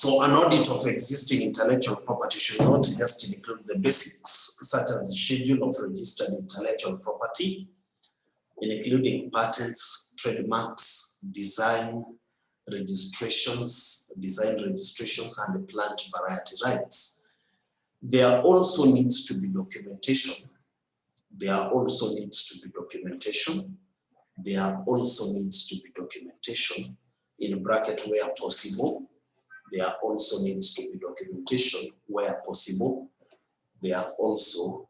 So an audit of existing intellectual property should not just include the basics, such as the schedule of registered intellectual property, including patents, trademarks, design registrations, and plant variety rights. There also needs to be documentation. In bracket where possible. There also needs to be documentation where possible. There are also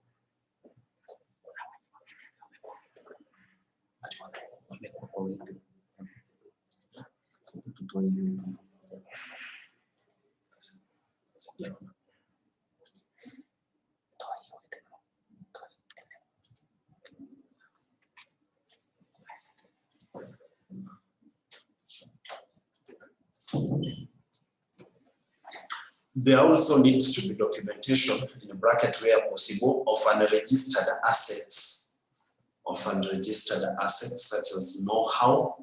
there also needs to be documentation in bracket where possible of unregistered assets, such as know-how,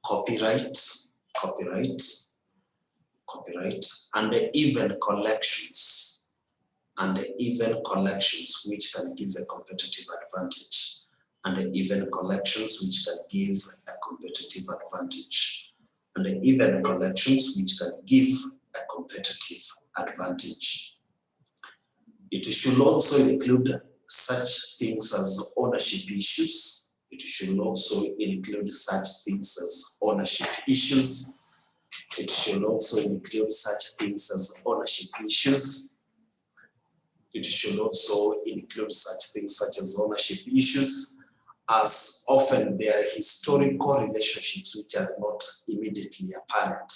copyright, and even collections, which can give a competitive advantage. It should also include such things as ownership issues. It should also include such things as ownership issues. As often there are historical relationships which are not immediately apparent.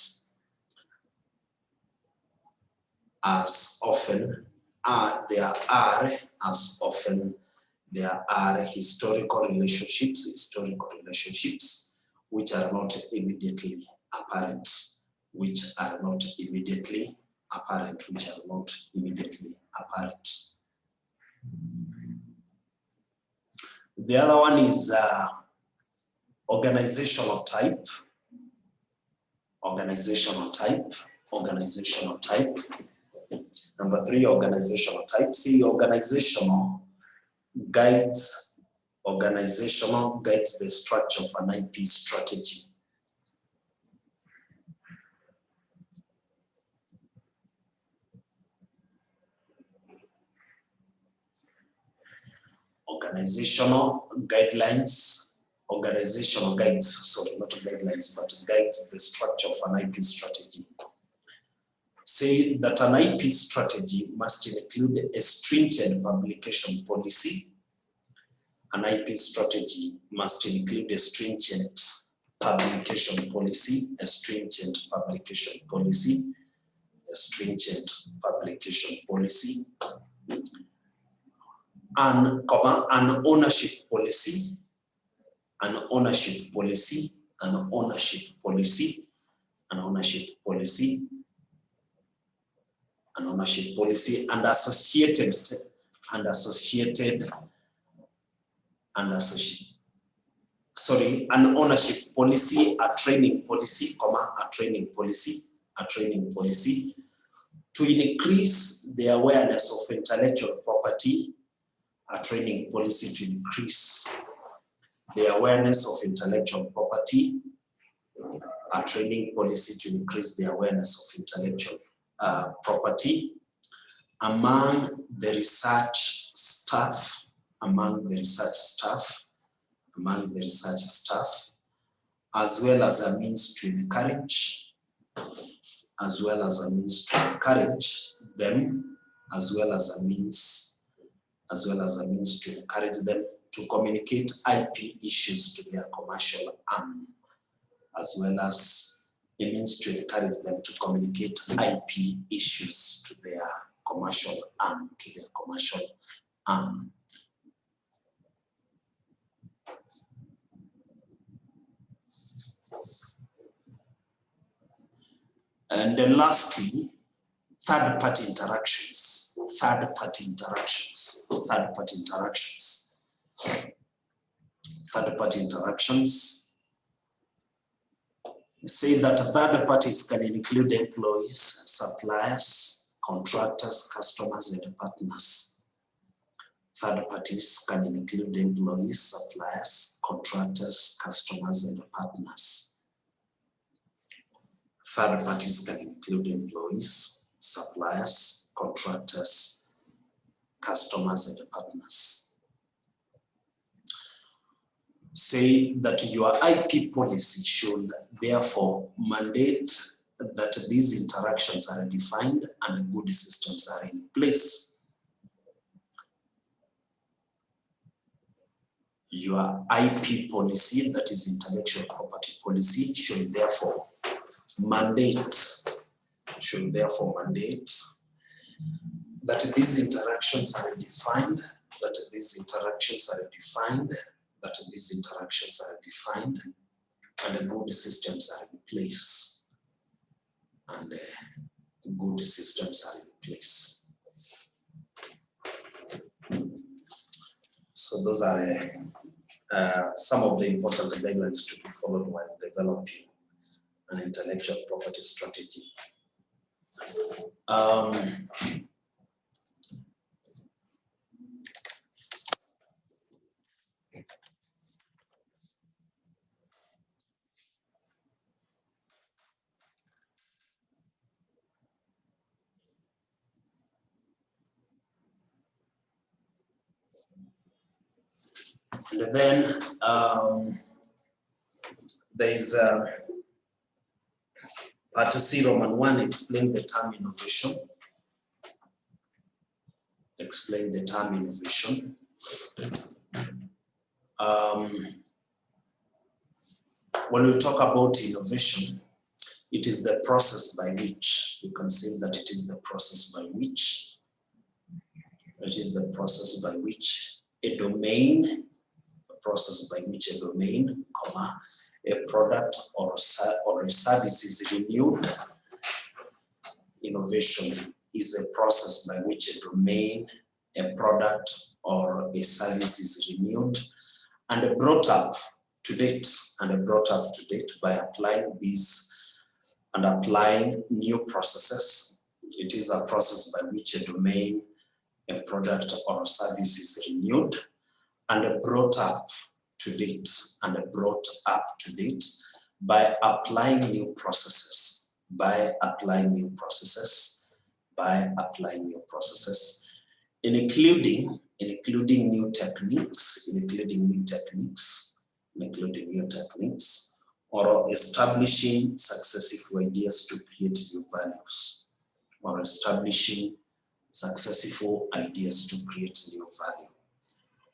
There are historical relationships which are not immediately apparent. The other one is organizational type. Number 3, organizational type. See, organizational guides the structure of an IP strategy. Organizational guides the structure of an IP strategy. Say that an IP strategy must include a stringent publication policy. An IP strategy must include a stringent publication policy, an ownership policy, and associated, an ownership policy, a training policy, to increase the awareness of intellectual property, a training policy to increase the awareness of intellectual property, a training policy to increase the awareness of intellectual property among the research staff, as well as a means to encourage, them, as well as a means to encourage them to communicate IP issues to their commercial arm, as well as a means to encourage them to communicate IP issues to their commercial arm, And then lastly, third-party interactions. Third-party interactions. say that third parties can include employees, suppliers, contractors, customers, and partners. Third parties can include employees, suppliers, contractors, customers, and partners. Third parties can include employees, suppliers, contractors, customers, and partners. Say that your IP policy should therefore mandate that these interactions are defined and good systems are in place. Your IP policy, that is intellectual property policy, should therefore mandate that these interactions are defined, that these interactions are defined, and good systems are in place. And good systems are in place. So those are some of the important guidelines to be followed when developing an intellectual property strategy. And then there is part C, Roman 1, explain the term innovation. Explain the term innovation. When we talk about innovation, it is the process by which, you can say that it is the process by which, a domain, comma, a product or a service is renewed. Innovation is a process by which a domain, a product, or a service is renewed and brought up to date, by applying these and applying new processes. It is a process by which a domain, a product, or a service is renewed and brought up to date, by applying new processes, including new techniques, or establishing successful ideas to create new values, or establishing successful ideas to create new value,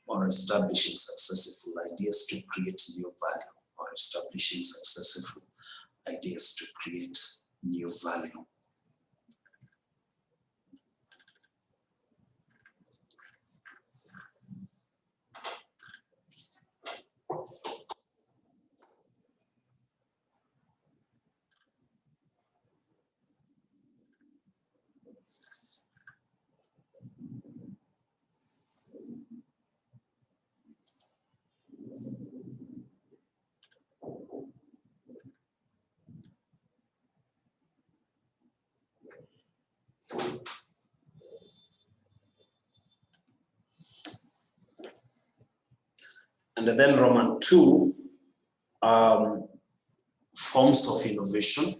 or establishing successful ideas to create new value, or establishing successful ideas to create new value. And then Roman 2, forms of innovation.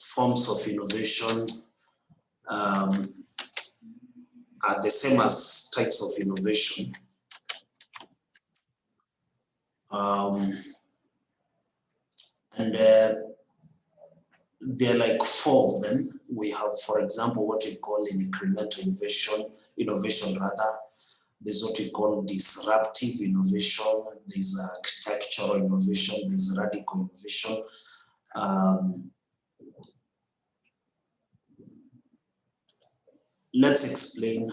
Forms of innovation are the same as types of innovation. And there are like 4 of them. We have, for example, what we call incremental innovation rather. There's what we call disruptive innovation, there's architectural innovation, there's radical innovation. Let's explain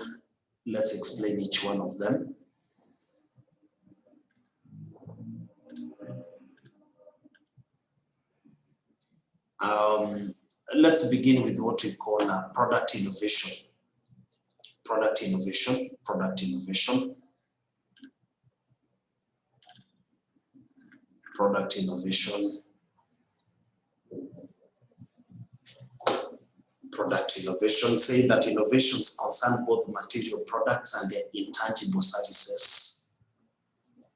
each one of them. Let's begin with what we call product innovation. Product innovation. product innovation. Product innovation, say that innovations concern both material products and their intangible services.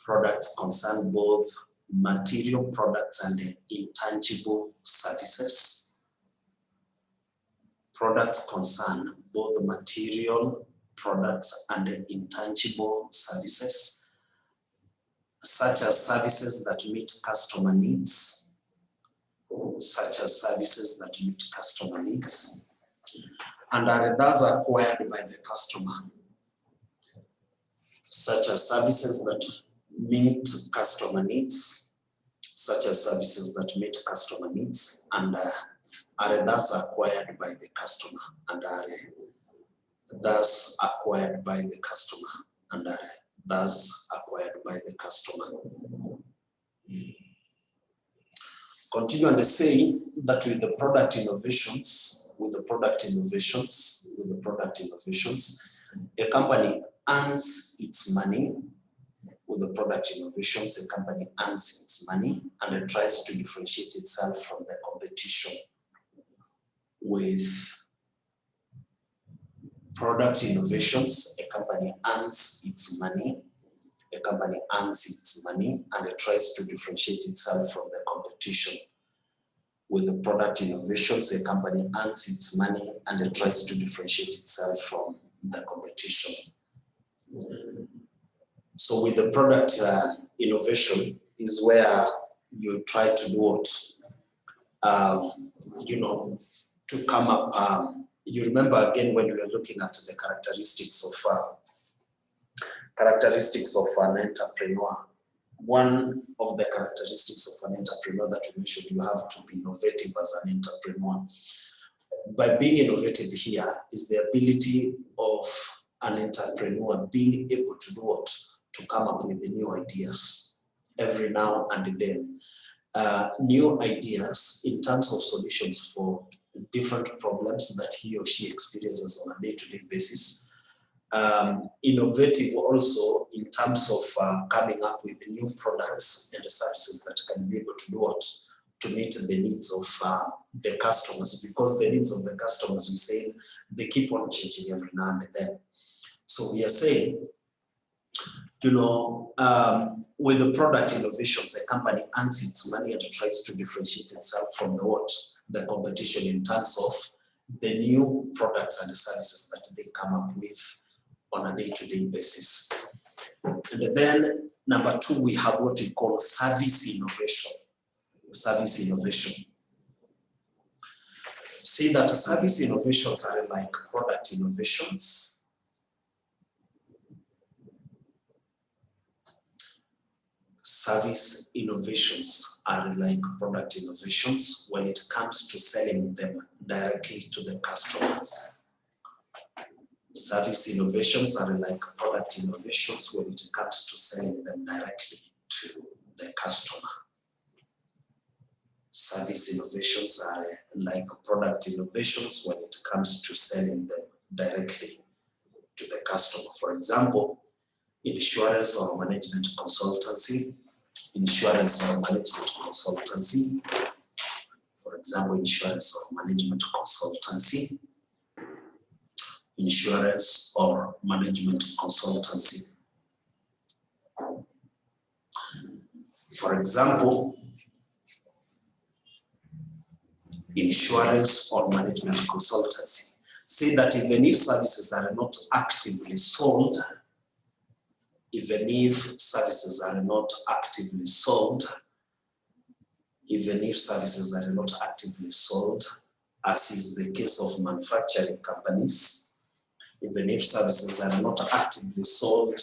Products concern both material products and their intangible services. Products concern both material products and their intangible services, such as services that meet customer needs, and are thus acquired by the customer, such as services that meet customer needs, and are thus acquired by the customer, Continue and say that with the product innovations, a company earns its money. With the product innovations, a company earns its money and it tries to differentiate itself from the competition. With product innovations, a company earns its money. And it tries to differentiate itself from the competition. With the product innovations, a company earns its money and it tries to differentiate itself from the competition. So with the product innovation is where you try to do what? To come up, you remember again when we were looking at the characteristics of an entrepreneur. One of the characteristics of an entrepreneur that we mentioned, you have to be innovative as an entrepreneur. By being innovative here is the ability of an entrepreneur being able to do what? To come up with the new ideas every now and then. New ideas in terms of solutions for different problems that he or she experiences on a day-to-day basis. Innovative also in terms of coming up with new products and services that can be able to do what? To meet the needs of the customers, because the needs of the customers, we say, they keep on changing every now and then. So we are saying, with the product innovations, a company earns its money and tries to differentiate itself from the competition in terms of the new products and the services that they come up with on a day-to-day basis. And then number two, we have what we call service innovation. See that service innovations are like product innovations. Service innovations are like product innovations when it comes to selling them directly to the customer. Service innovations are like product innovations when it comes to selling them directly to the customer. Service innovations are like product innovations when it comes to selling them directly to the customer. For example, insurance or management consultancy. For example, insurance or management consultancy. For example, insurance or management consultancy. Say that even if services are not actively sold, even if services are not actively sold, as is the case of manufacturing companies, even if services are not actively sold,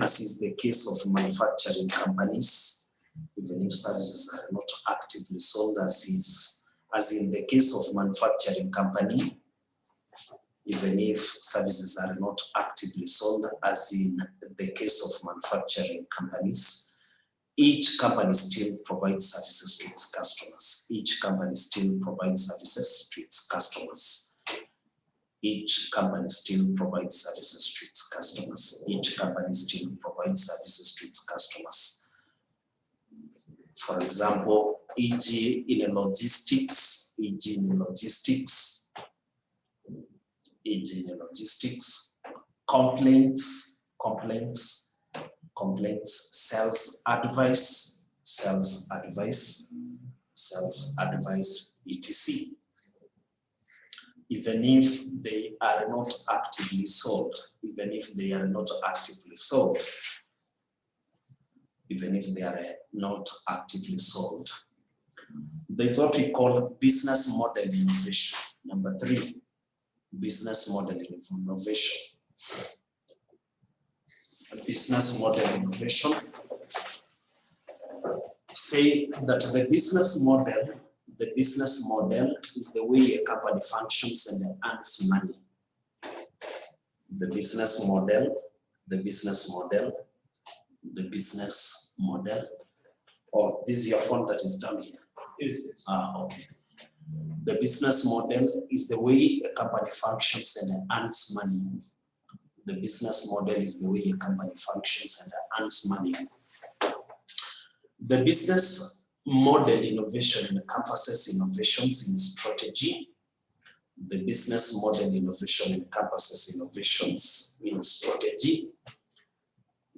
as is the case of manufacturing companies, even if services are not actively sold, as in the case of manufacturing company, even if services are not actively sold, as in the case of manufacturing companies, each company still provides services to its customers. Each company still provides services to its customers. Each company still provides services to its customers. Each company still provides services to its customers. For example, e.g. in logistics, complaints, sales advice, etc. Even if they are not actively sold, There's what we call business model innovation. Number 3, business model innovation. Business model innovation. Say that the business model is the way a company functions and earns money. The business model. Oh, this is your phone that is down here. Yes. Okay. The business model is the way a company functions and earns money. The business model is the way a company functions and earns money. The business model innovation encompasses innovations in strategy. The business model innovation encompasses innovations in strategy.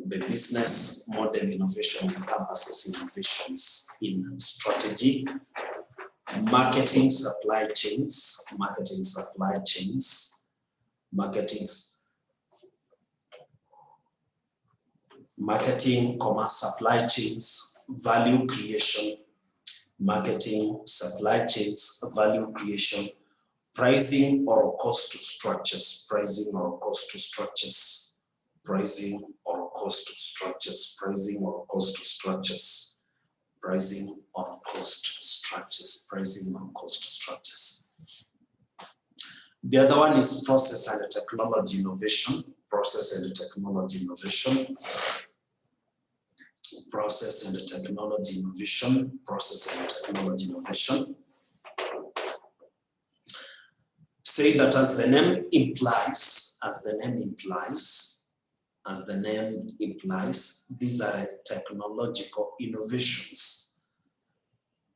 The business model innovation encompasses innovations in strategy, marketing, supply chains, supply chains, value creation, pricing or cost structures, The other one is process and technology innovation. Say that as the name implies, these are technological innovations.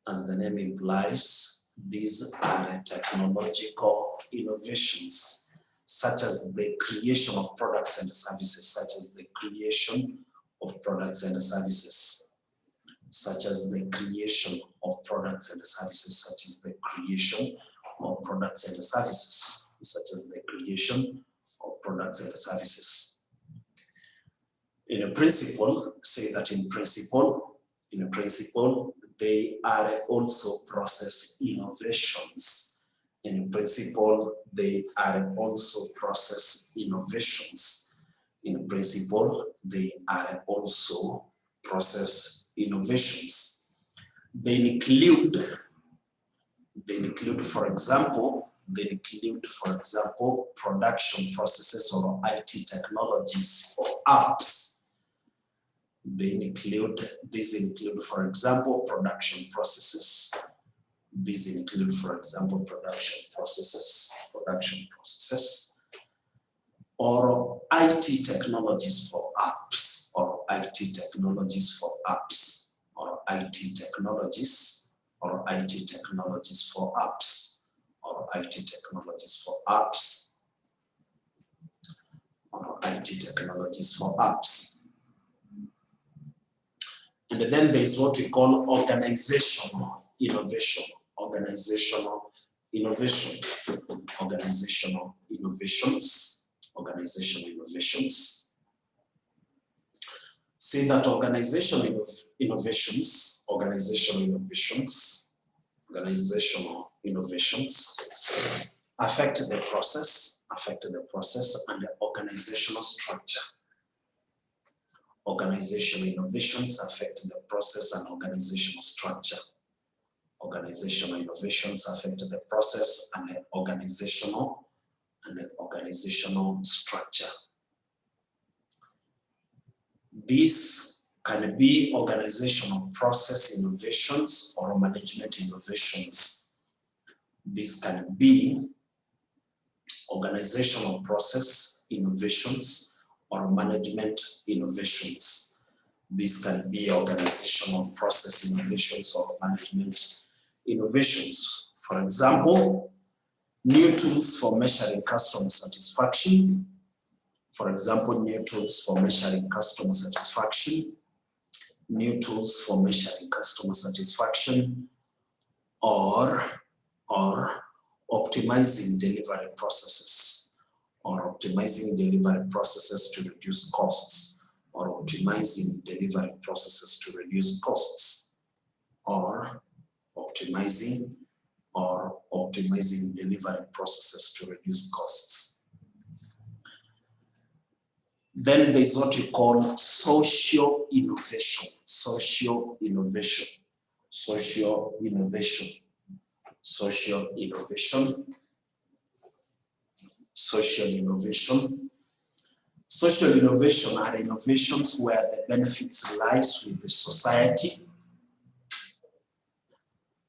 As the name implies, these are technological innovations, such as the creation of products and services, such as the creation of products and services. In principle, say that in principle, they are also process innovations. In principle, they are also process innovations. They include, for example, production processes or IT technologies for apps. These include, for example, production processes. Or IT technologies for apps, or IT technologies for apps. And then there's what we call organizational innovation. Organizational innovations. Say that organizational innovations affect the process and the organizational structure. Organizational innovations affect the process and organizational structure. Organizational innovations affect the process and the organizational structure. These can be organizational process innovations or management innovations. These can be organizational process innovations or management innovations. This can be organizational process innovations or management innovations. For example, new tools for measuring customer satisfaction. For example, new tools for measuring customer satisfaction. New tools for measuring customer satisfaction, or optimizing delivery processes, or optimizing delivery processes to reduce costs, or optimizing delivery processes to reduce costs, or optimizing delivery processes to reduce costs. Then there's what you call social innovation, social innovation, social innovation, social innovation, social innovation. Social innovation are innovations where the benefits lies with the society.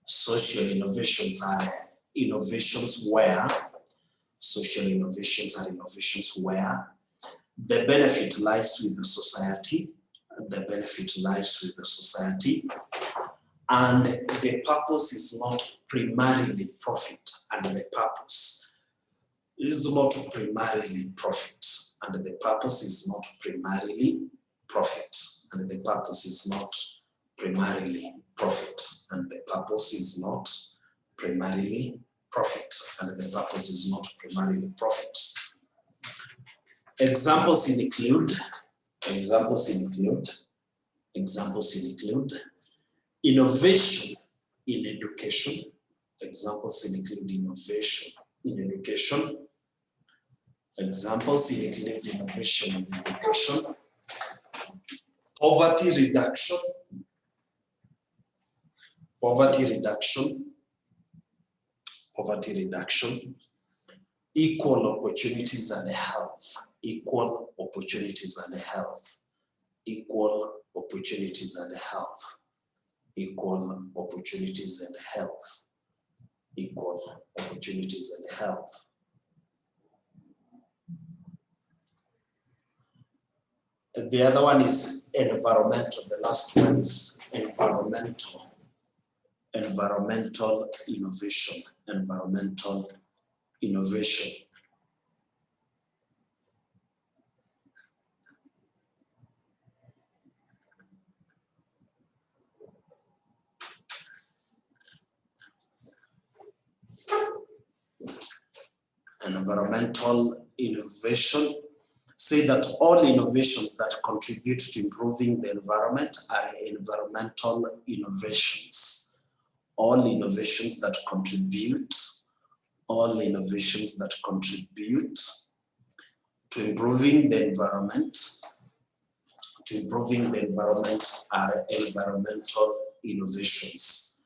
Social innovations are innovations where the benefit lies with the society. The benefit lies with the society, and the purpose is not primarily profit, and the purpose is not primarily profit, and the purpose is not primarily profit, and the purpose is not primarily profit, and the purpose is not primarily profit, and the purpose is not primarily profit. Examples include innovation in education. Examples include innovation in education. Examples include innovation in education. Poverty reduction. Poverty reduction. Poverty reduction. Equal opportunities and health. Equal opportunities and health. Equal opportunities and health. Equal opportunities and health. Equal opportunities and health. The other one is environmental. The last one is environmental. Environmental innovation. Environmental innovation. Environmental innovation. Say that all innovations that contribute to improving the environment are environmental innovations. All innovations that contribute to improving the environment, are environmental innovations.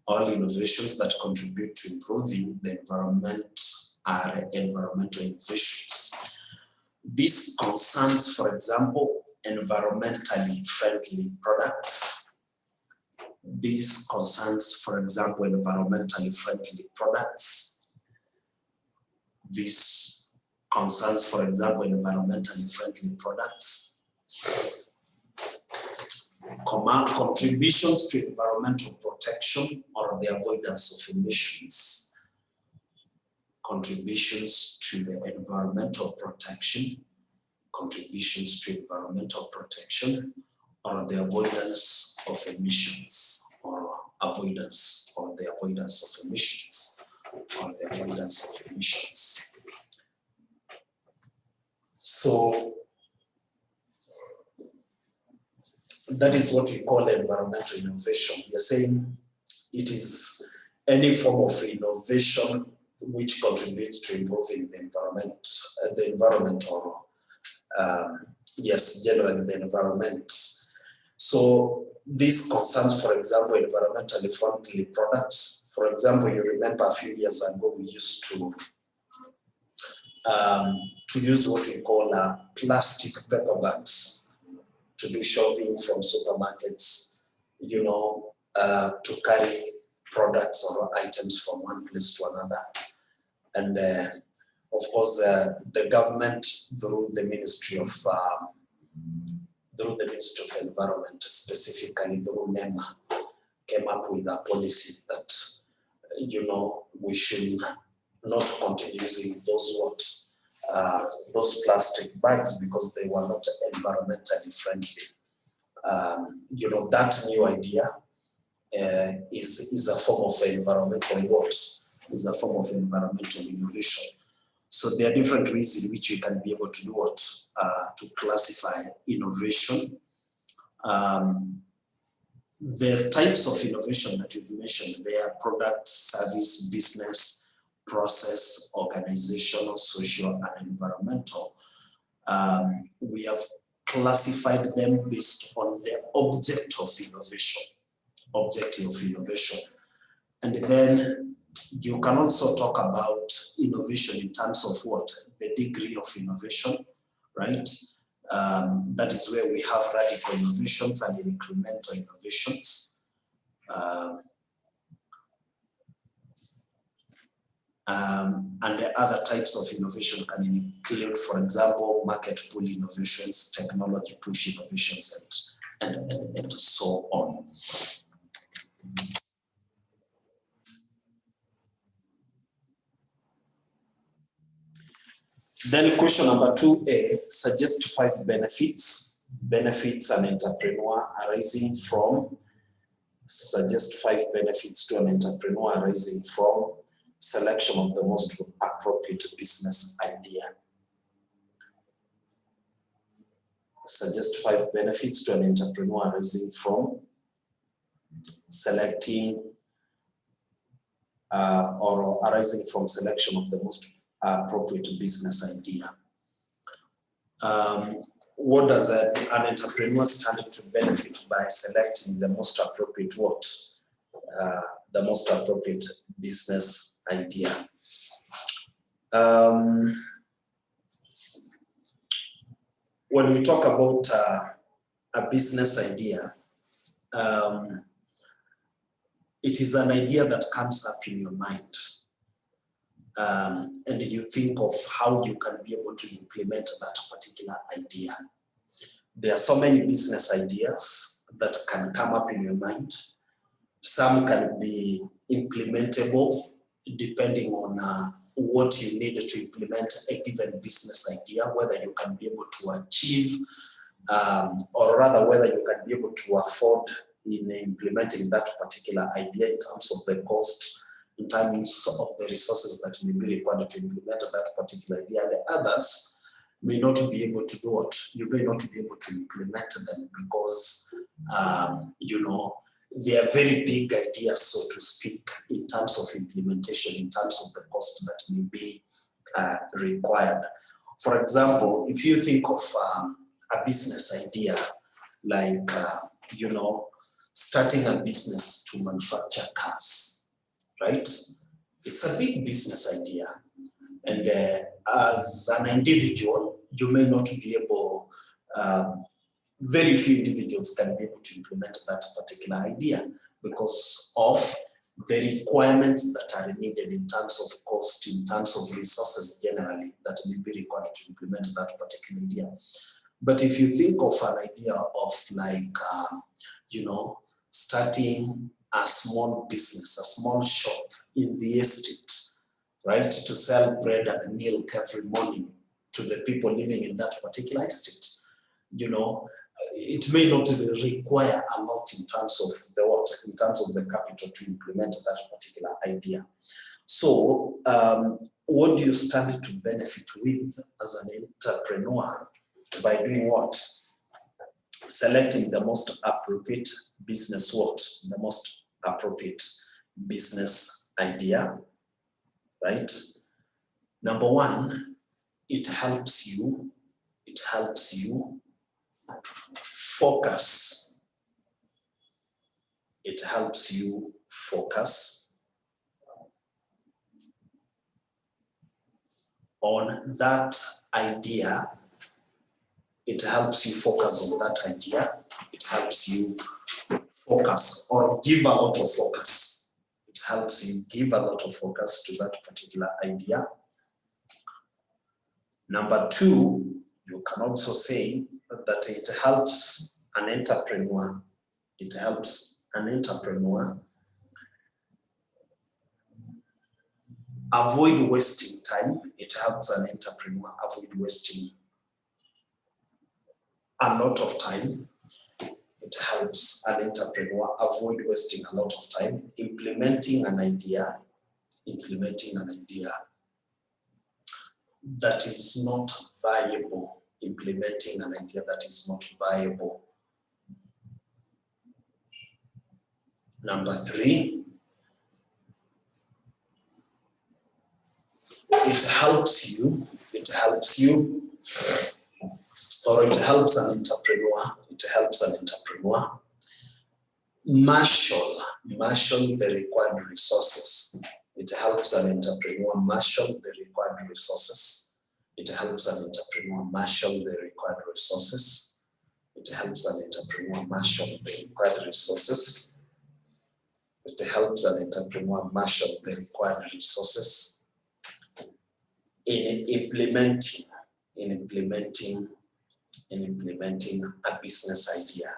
All innovations that contribute to improving the environment are environmental innovations. This concerns, for example, environmentally friendly products. This concerns, for example, environmentally friendly products. This concerns, for example, environmentally friendly products. Contributions to environmental protection or the avoidance of emissions. Contributions to the environmental protection. Contributions to environmental protection or the avoidance of emissions, or avoidance of emissions, or the avoidance of emissions. So that is what we call environmental innovation. We are saying it is any form of innovation which contributes to improving the environment, generally the environment. So this concerns, for example, environmentally friendly products. For example, you remember a few years ago we used to use what we call plastic paper bags to do shopping from supermarkets, to carry products or items from one place to another. And of course, the government, through the Ministry of through the Ministry of Environment, specifically through NEMA, came up with a policy that, we should not continue using those plastic bags because they were not environmentally friendly. That new idea is a form of environmental what? Is a form of environmental innovation. So there are different ways in which you can be able to do what? To classify innovation. The types of innovation that you've mentioned, they are product, service, business, process, organizational, social, and environmental. We have classified them based on the object of innovation. And then you can also talk about innovation in terms of what? The degree of innovation, right? That is where we have radical innovations and incremental innovations. And the other types of innovation can include, for example, market pull innovations, technology push innovations, and so on. Then question number 2A, suggest 5 benefits an entrepreneur arising from, suggest 5 benefits to an entrepreneur arising from selection of the most appropriate business idea. Suggest 5 benefits to an entrepreneur arising from selecting or arising from selection of the most appropriate business idea. What does an entrepreneur stand to benefit by selecting the most appropriate what? The most appropriate business idea. When we talk about a business idea, it is an idea that comes up in your mind. And you think of how you can be able to implement that particular idea. There are so many business ideas that can come up in your mind. Some can be implementable depending on what you need to implement a given business idea, whether you can be able to achieve, or rather whether you can be able to afford in implementing that particular idea in terms of the cost, in terms of the resources that may be required to implement that particular idea. And the others may not be able to do what? You may not be able to implement them because, they are very big ideas, so to speak, in terms of implementation, in terms of the cost that may be required. For example, if you think of a business idea like, starting a business to manufacture cars, right? It's a big business idea. And as an individual, you may not be able, very few individuals can be able to implement that particular idea because of the requirements that are needed in terms of cost, in terms of resources generally that may be required to implement that particular idea. But if you think of an idea of like, starting a small business, a small shop in the estate, right, to sell bread and milk every morning to the people living in that particular estate, it may not require a lot in terms of the what, in terms of the capital to implement that particular idea. So what do you stand to benefit with as an entrepreneur by doing what? Selecting the most appropriate business what? The most appropriate business idea, right? Number one, it helps you focus. It helps you focus on that idea. It helps you focus on that idea. It helps you focus or give a lot of focus. It helps you give a lot of focus to that particular idea. Number two, you can also say that it helps an entrepreneur. It helps an entrepreneur avoid wasting time. It helps an entrepreneur avoid wasting a lot of time. It helps an entrepreneur avoid wasting a lot of time implementing an idea that is not viable, implementing an idea that is not viable. Number 3, it helps you, or it helps an entrepreneur marshal the required resources. It helps an entrepreneur marshal the required resources. It helps an entrepreneur marshal the required resources. It helps an entrepreneur marshal the required resources. It helps an entrepreneur marshal the required resources in implementing a business idea.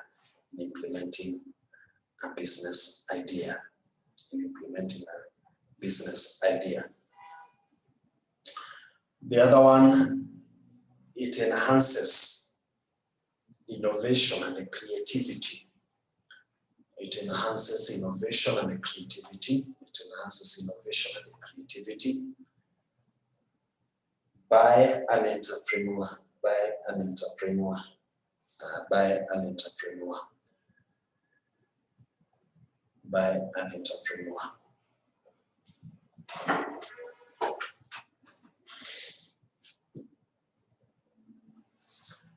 The other one, it enhances innovation and creativity. By an entrepreneur.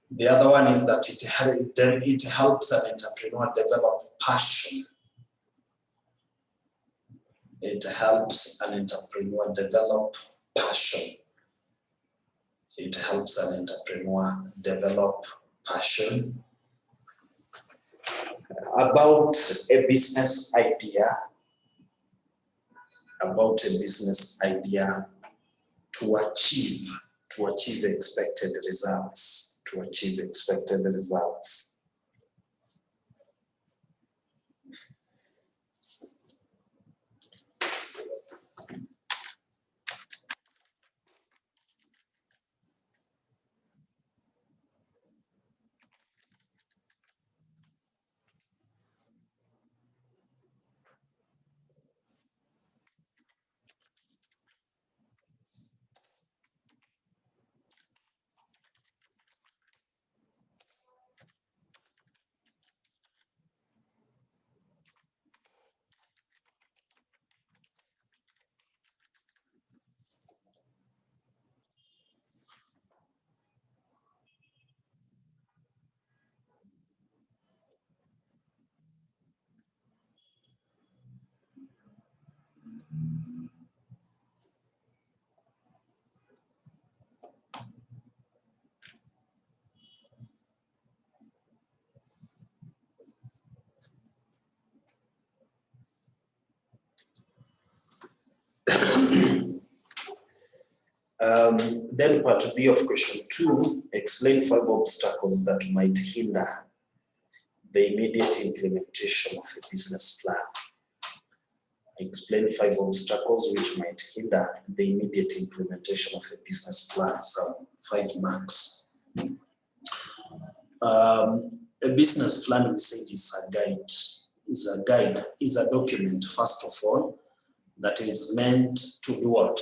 The other one is that it helps an entrepreneur develop passion. It helps an entrepreneur develop passion. About a business idea, to achieve expected results. Then part B of question 2, explain 5 obstacles that might hinder the immediate implementation of a business plan. Explain 5 obstacles which might hinder the immediate implementation of a business plan. Some 5 marks. A business plan, we said, is a document, first of all, that is meant to do what?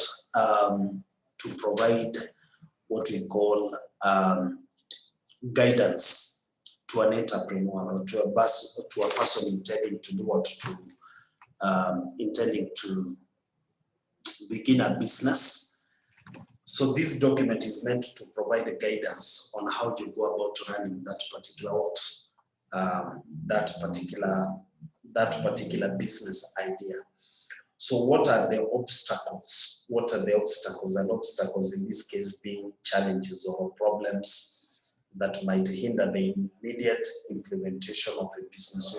To provide what we call guidance to an entrepreneur or to a person intending to do what? Intending to begin a business. So this document is meant to provide a guidance on how to go about running that particular business idea. So what are the obstacles? And obstacles in this case being challenges or problems that might hinder the immediate implementation of a business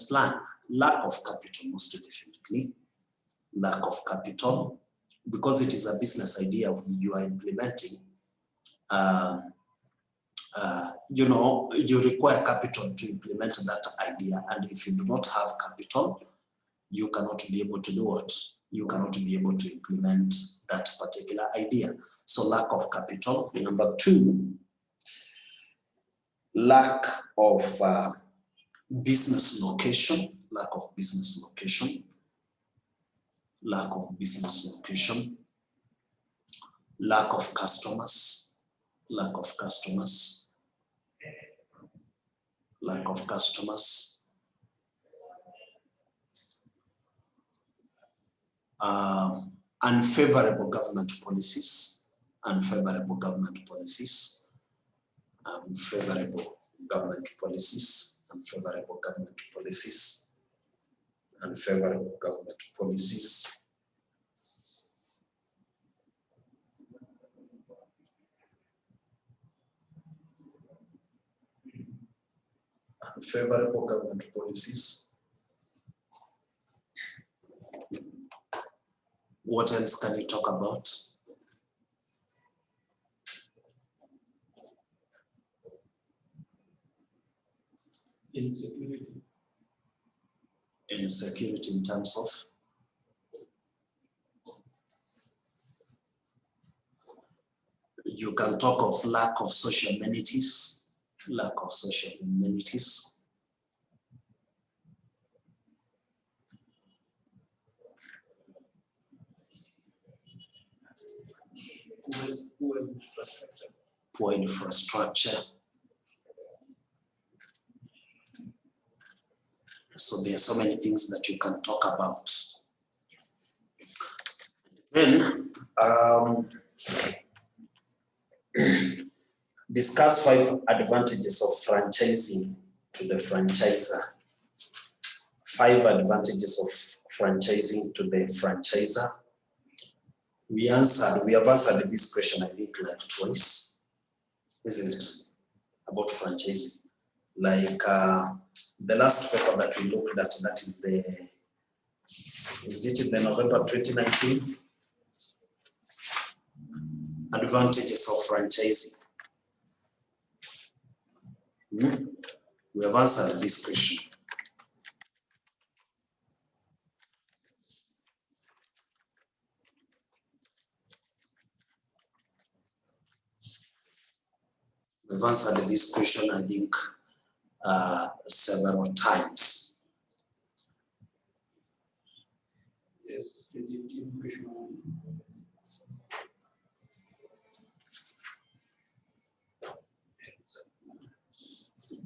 plan. Lack of capital, most definitely. Lack of capital, because it is a business idea you are implementing. you require capital to implement that idea. And if you do not have capital, you cannot be able to do what? You cannot be able to implement that particular idea. So lack of capital. Number two, lack of business location, lack of business location, lack of business location, lack of customers, lack of customers, lack of customers, unfavorable government policies, unfavorable government policies, unfavorable government policies, unfavorable government policies, unfavorable government policies, unfavorable government policies. What else can you talk about? Insecurity. Insecurity in terms of you can talk of lack of social amenities, lack of social amenities. Poor infrastructure. Poor infrastructure. So there are so many things that you can talk about. Then discuss 5 advantages of franchising to the franchisor. 5 advantages of franchising to the franchisor. We have answered this question, I think, like twice, isn't it? About franchising. Like the last paper that we looked at, that is the November 2019? Advantages of franchising. We have answered this question. We've answered this question, I think, several times. Yes,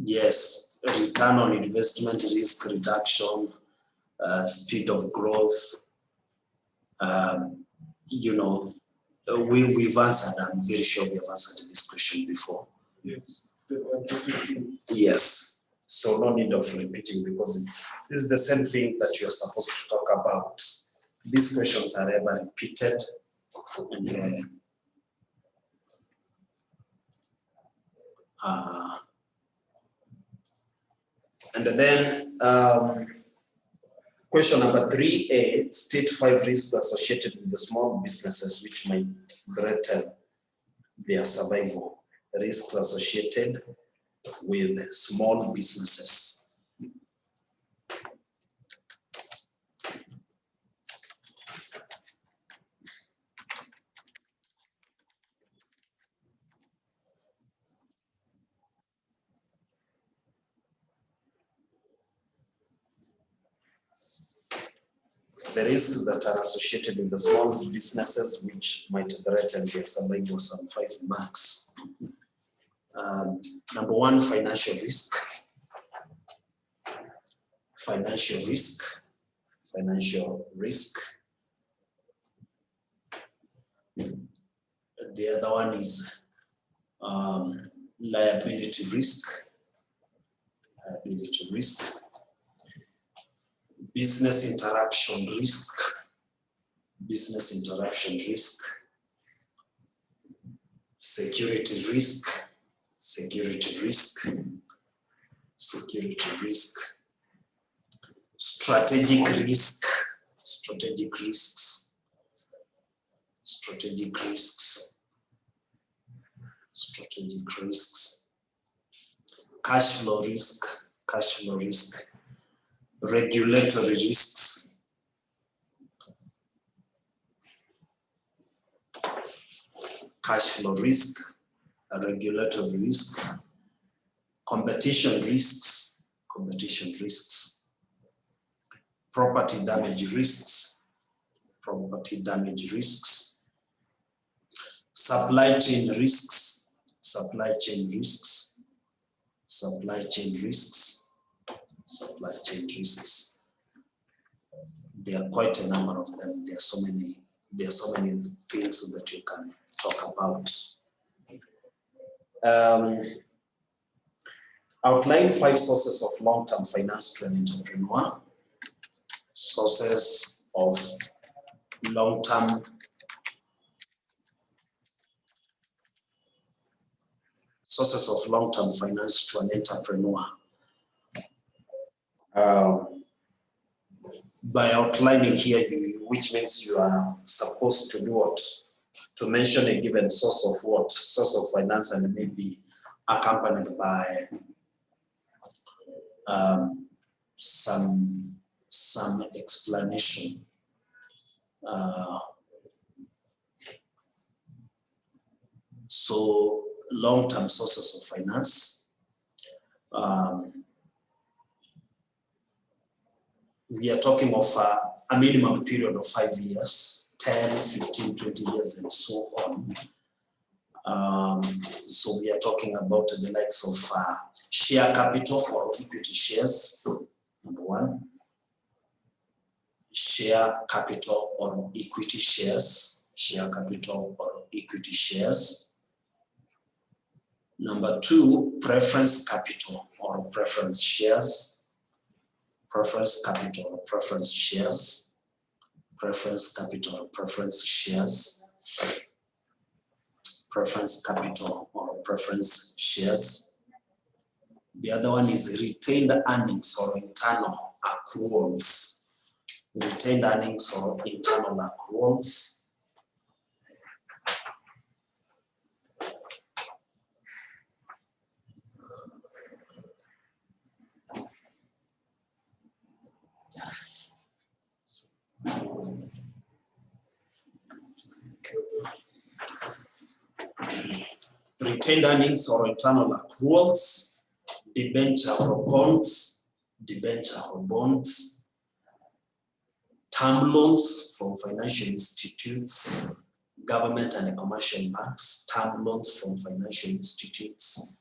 yes, return on investment, risk reduction, speed of growth. We've answered, I'm very sure we have answered this question before. Yes. Yes. So no need of repeating, because this is the same thing that you're supposed to talk about. These questions are ever repeated. And then question number 3A, state 5 risks associated with the small businesses which might threaten their survival. Risks associated with small businesses. The risks that are associated with the small businesses which might threaten their survival, some 5 marks. Number 1, financial risk. Financial risk. Financial risk. The other one is liability risk. Liability risk. Business interruption risk. Business interruption risk. Security risk. Security risk. Security risk. Strategic risk. Strategic risks. Strategic risks. Strategic risks. cash flow risk, regulatory risks, cash flow risk, regulatory risk, competition risks, property damage risks, supply chain risks, There are quite a number of them. There are so many things that you can talk about. Outline 5 sources of long-term finance to an entrepreneur. Sources of long-term finance to an entrepreneur. By outlining here, which means you are supposed to do what? To mention a given source of what? Source of finance, and maybe accompanied by some explanation. So long-term sources of finance. We are talking of a minimum period of 5 years, 10, 15, 20 years, and so on. So we are talking about the likes of share capital or equity shares, number one. Share capital or equity shares, Number two, preference capital or preference shares. Preference capital or preference shares. Preference capital or preference shares. Preference capital or preference shares. The other one is retained earnings or internal accruals. Retained earnings or internal accruals. Retained earnings or internal accruals, debenture or bonds, term loans from financial institutes, government and commercial banks, term loans from financial institutes,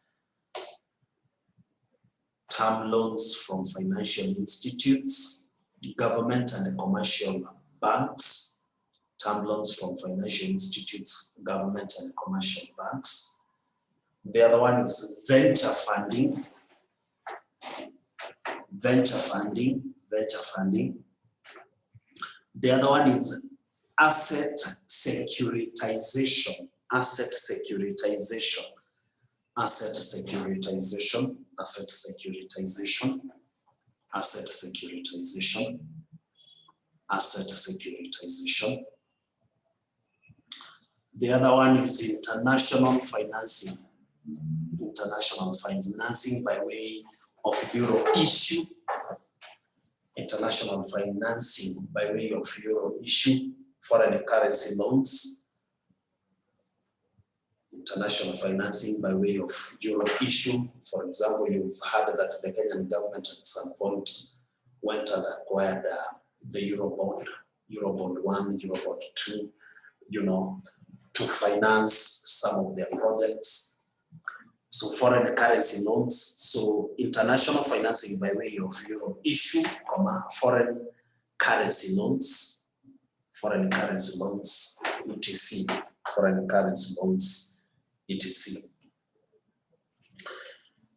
government and commercial banks, term loans from financial institutes, government and commercial banks. The other one is venture funding. The other one is asset securitization. The other one is international financing. By way of euro issue. International financing by way of euro issue, foreign currency loans. International financing by way of euro issue. For example, you've heard that the Kenyan government at some point went and acquired the Eurobond 1, Eurobond 2, to finance some of their projects. So foreign currency loans, so international financing by way of euro issue, foreign currency loans, etc.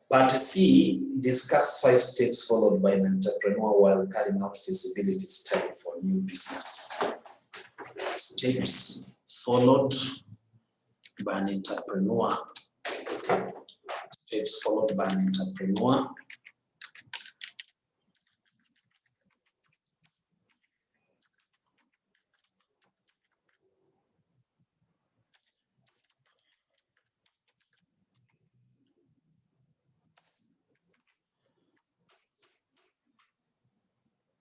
Part C, discuss 5 steps followed by an entrepreneur while carrying out feasibility study for new business. Steps followed by an entrepreneur.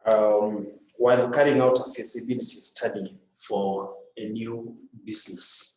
while carrying out a feasibility study for a new business.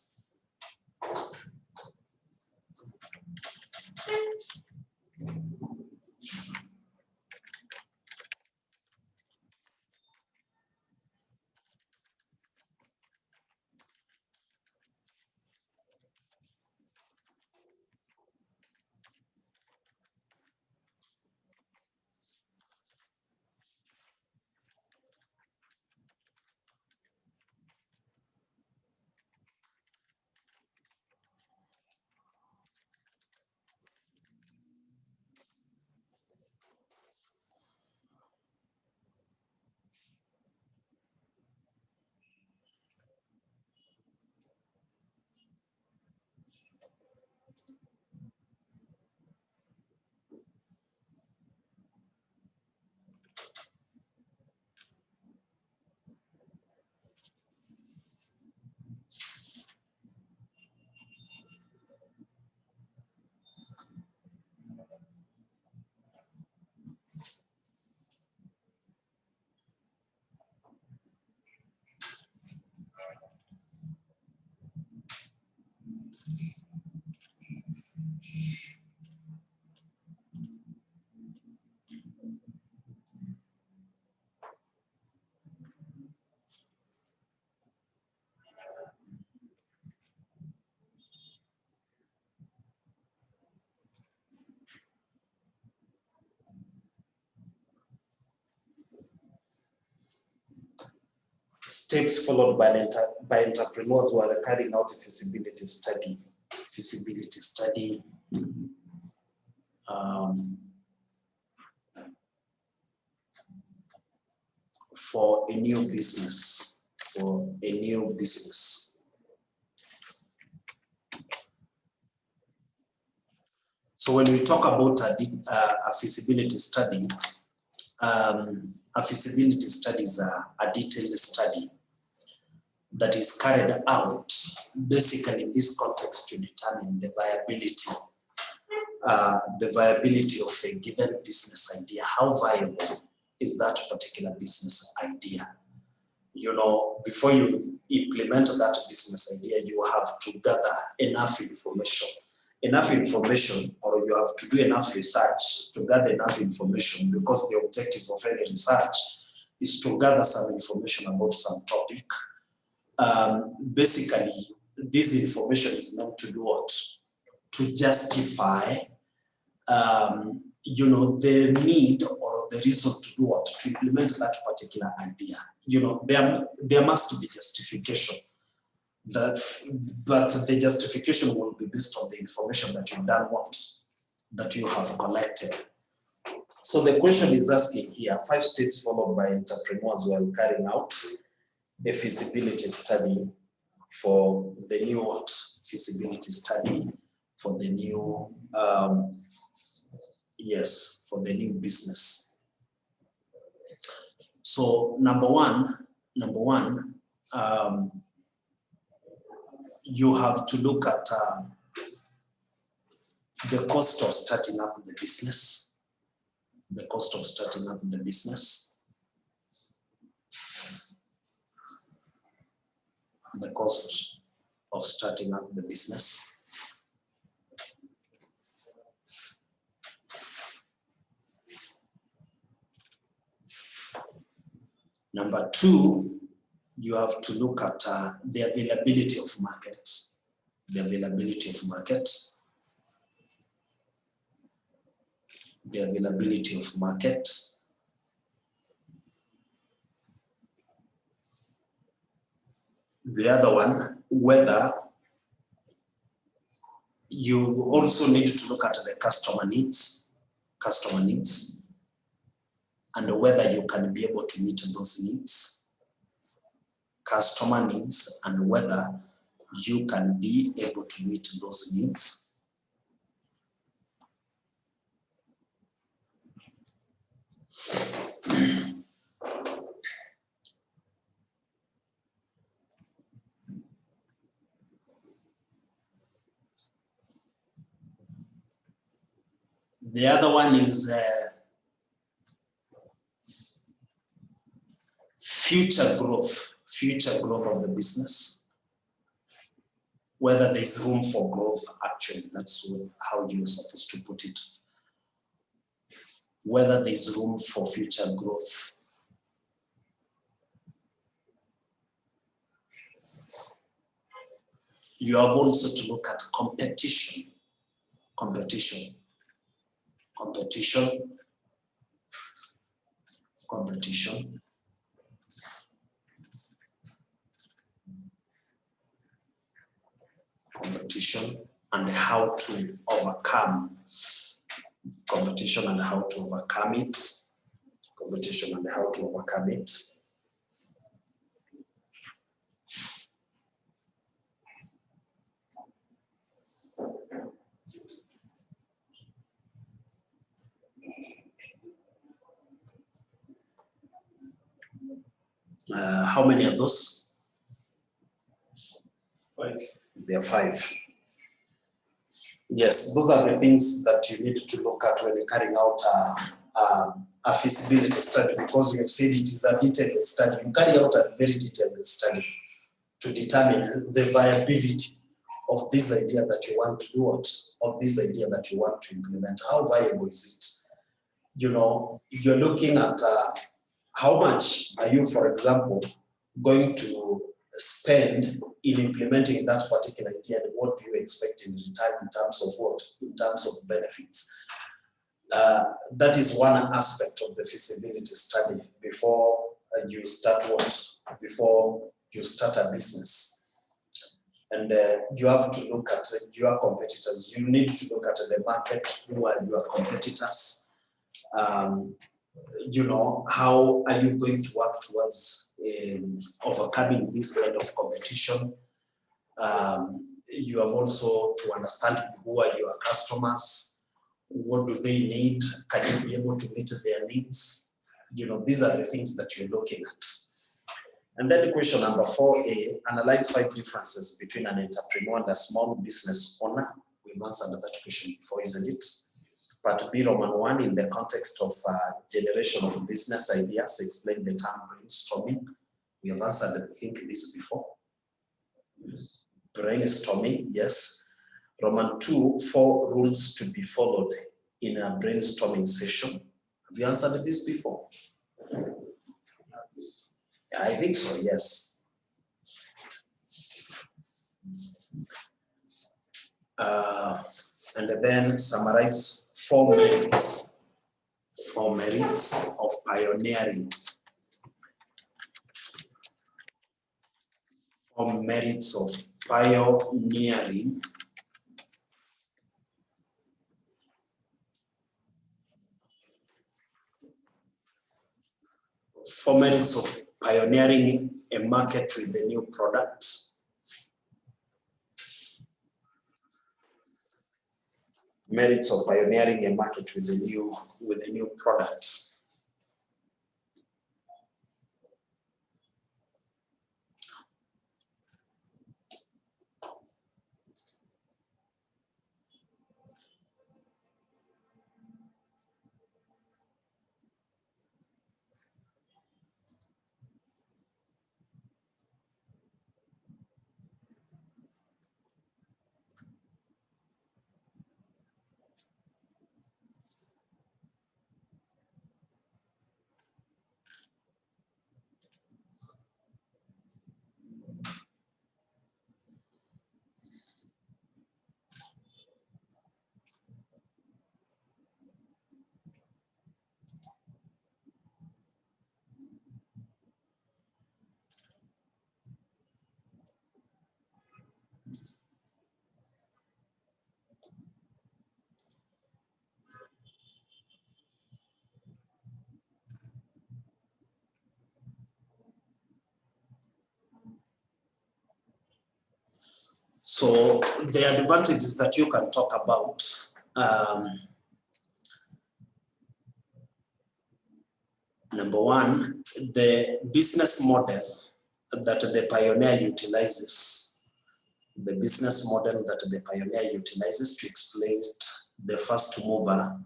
Steps followed by entrepreneurs who are carrying out a feasibility study. For a new business. So when we talk about a feasibility study, a feasibility study is a detailed study that is carried out basically in this context to determine the viability of a given business idea. How viable is that particular business idea? You know, before you implement that business idea, you have to gather enough information, or you have to do enough research to gather enough information, because the objective of any research is to gather some information about some topic. Basically, this information is meant to do what? To justify, you know, the need or the reason to do what? To implement that particular idea. You know, there must be justification. But the justification will be based on the information that you've done what? That you have collected. So the question is asking here, 5 steps followed by entrepreneurs while carrying out a feasibility study for the new what? Feasibility study for the new, for the new business. So number one, you have to look at the cost of starting up the business. The cost of starting up the business. The cost of starting up the business. Number 2, you have to look at the availability of market. The availability of market. The availability of market. The other one, whether you also need to look at the customer needs, and whether you can be able to meet those needs, customer needs, and whether you can be able to meet those needs. The other one is future growth of the business, whether there's room for growth. Actually, that's how you're supposed to put it. Whether there's room for future growth. You have also to look at competition. Competition. And how to overcome competition and how to overcome it. How many are those? 5. There are 5. Yes, those are the things that you need to look at when you're carrying out a feasibility study, because we have said it is a detailed study. You carry out a very detailed study to determine the viability of this idea that you want to do, of this idea that you want to implement. How viable is it? You know, you're looking at how much are you, for example, going to spend in implementing that particular idea, and what do you expect in return in terms of what? In terms of benefits. That is one aspect of the feasibility study before you start before you start a business. And you have to look at your competitors. You need to look at the market. Who are your competitors? You know, how are you going to work towards overcoming this kind of competition? You have also to understand who are your customers, what do they need, can you be able to meet their needs? You know, these are the things that you're looking at. And then question number 4A, analyze 5 differences between an entrepreneur and a small business owner. We've answered that question before, isn't it? Part B, Roman 1, in the context of generation of business ideas, explain the term brainstorming. We have answered, I think, this before. Yes. Brainstorming, yes. Roman 2, 4 rules to be followed in a brainstorming session. Have you answered this before? Yeah, I think so, yes. And then summarize 4 merits. 4 merits of pioneering. 4 merits of pioneering. For merits of pioneering a market with a new product. Merits of pioneering a market with a new product. So the advantages that you can talk about, number 1, the business model that the pioneer utilizes. The business model that the pioneer utilizes to exploit the first mover.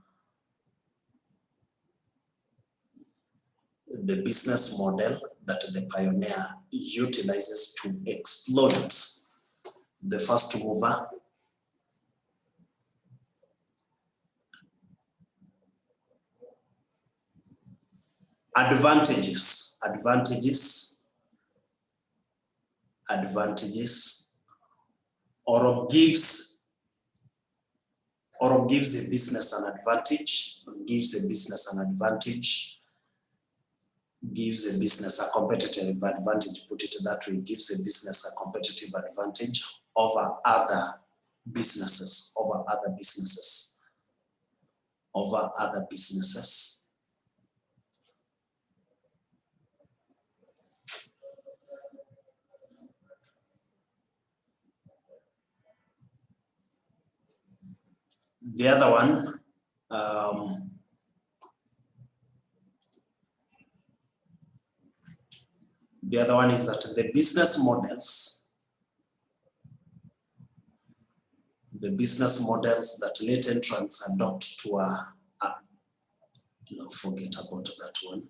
The business model that the pioneer utilizes to exploit the first mover. Advantages, or gives a business an advantage, gives a business a competitive advantage, put it that way, gives a business a competitive advantage over other businesses. The other one, is that the business models that late entrants adopt to forget about that one.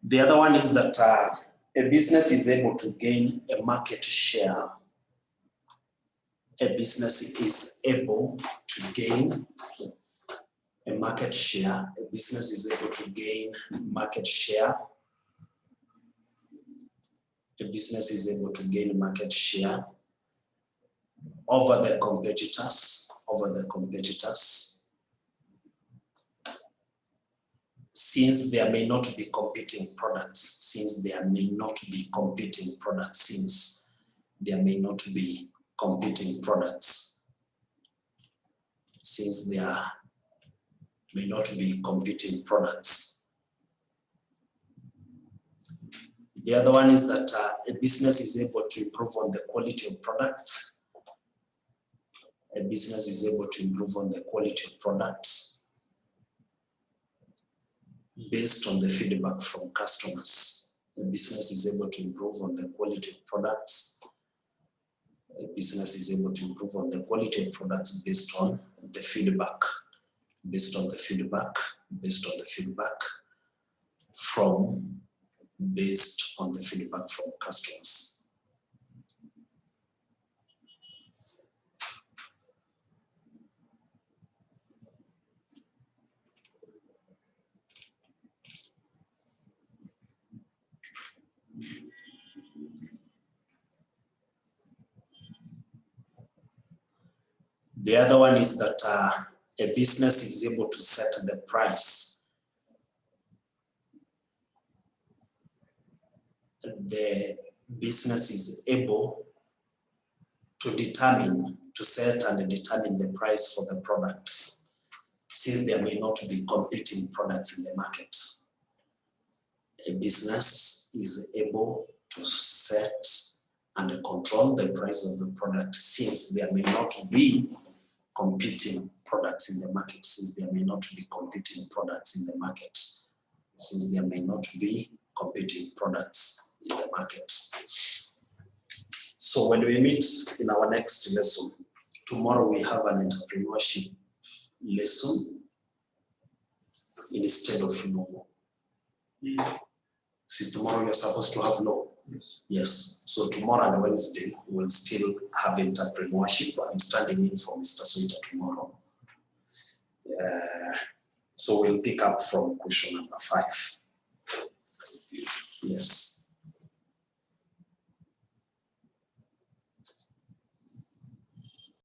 The other one is that a business is able to gain a market share. A business is able to gain a market share. A business is able to gain market share. A business is able to gain market share over the competitors. Since there may not be competing products, The other one is that a business is able to improve on the quality of product. A business is able to improve on the quality of products based on the feedback from customers. A business is able to improve on the quality of products. A business is able to improve on the quality of products based on the feedback from customers. The other one is that a business is able to set the price. The business is able to set and determine the price for the product, since there may not be competing products in the market. A business is able to set and control the price of the product, since there may not be competing products in the market. So when we meet in our next lesson, tomorrow we have an entrepreneurship lesson instead of law. See, tomorrow you're supposed to have law. Yes. So tomorrow and Wednesday, we'll still have entrepreneurship. I'm standing in for Mr. Soita tomorrow. So we'll pick up from question number 5. Yes.